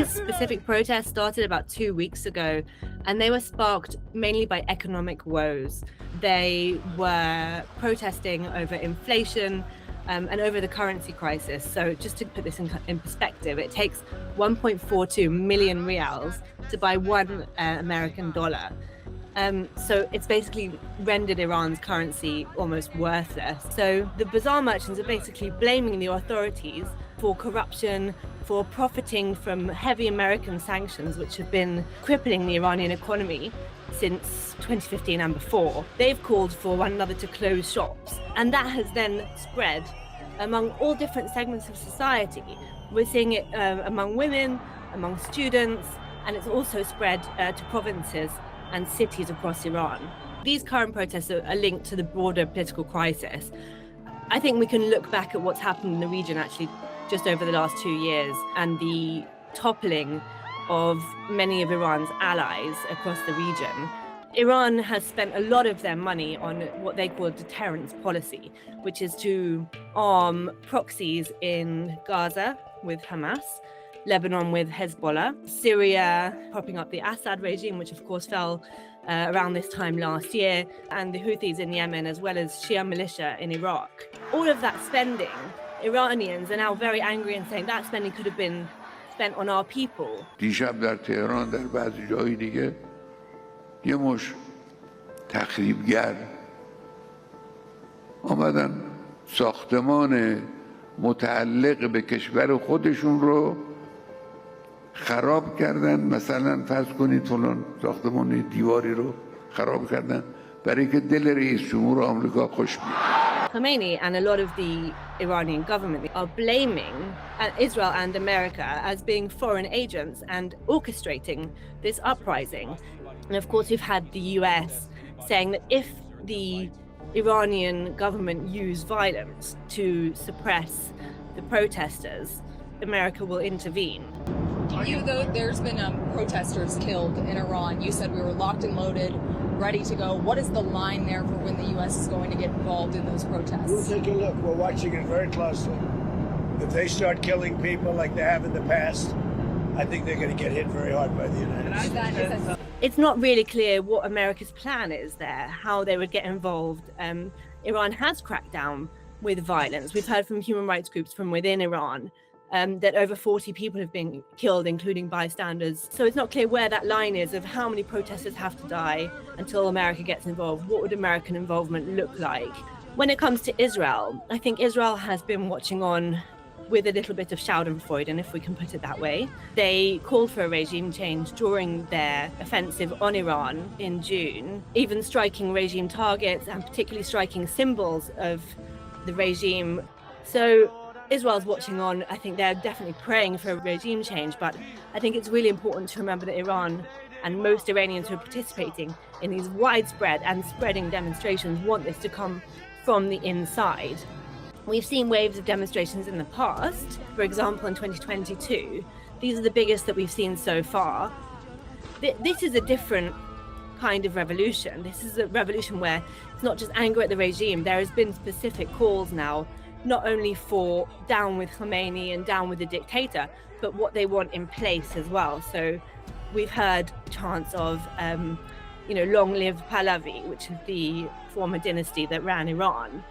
These specific protests started about 2 weeks ago, and they were sparked mainly by economic woes. They were protesting over inflation and over the currency crisis. So just to put this in perspective, it takes 1.42 million rials to buy one American dollar. So it's basically rendered Iran's currency almost worthless. So the bazaar merchants are basically blaming the authorities for corruption, for profiting from heavy American sanctions, which have been crippling the Iranian economy since 2015 and before. They've called for one another to close shops, and that has then spread among all different segments of society. We're seeing it among women, among students, and it's also spread to provinces and cities across Iran. These current protests are linked to the broader political crisis. I think we can look back at what's happened in the region actually just over the last 2 years and the toppling of many of Iran's allies across the region. Iran has spent a lot of their money on what they call deterrence policy, which is to arm proxies in Gaza with Hamas, Lebanon with Hezbollah, Syria propping up the Assad regime, which of course fell around this time last year, and the Houthis in Yemen, as well as Shia militia in Iraq. All of that spending, Iranians are now very angry and saying that spending could have been spent on our people. دیشب در تهران در بعضی جای دیگه یه مش تخریبگر آمدن ساختمان متعلق به کشور خودشون رو خراب کردن. مثلا فرض کنید فلان ساختمان دیواری رو خراب کردن برای که دل رئیس جمهور آمریکا خوش بیاد. Khomeini and a lot of the Iranian government are blaming Israel and America as being foreign agents and orchestrating this uprising. And of course, we've had the US saying that if the Iranian government used violence to suppress the protesters, America will intervene. You, though, there's been protesters killed in Iran. You said we were locked and loaded, ready to go. What is the line there for when the U.S. is going to get involved in those protests? We'll take a look. We're watching it very closely. If they start killing people like they have in the past, I think they're going to get hit very hard by the United States. It's not really clear what America's plan is there, how they would get involved. Iran has cracked down with violence. We've heard from human rights groups from within Iran that over 40 people have been killed, including bystanders. So it's not clear where that line is of how many protesters have to die until America gets involved. What would American involvement look like? When it comes to Israel, I think Israel has been watching on with a little bit of schadenfreude, if we can put it that way. They called for a regime change during their offensive on Iran in June, even striking regime targets and particularly striking symbols of the regime. So Israel's watching on. I think they're definitely praying for a regime change, but I think it's really important to remember that Iran and most Iranians who are participating in these widespread and spreading demonstrations want this to come from the inside. We've seen waves of demonstrations in the past. For example, in 2022, these are the biggest that we've seen so far. This is a different kind of revolution. This is a revolution where it's not just anger at the regime. There has been specific calls now, not only for down with Khomeini and down with the dictator, but what they want in place as well. So we've heard chants of, long live Pahlavi, which is the former dynasty that ran Iran.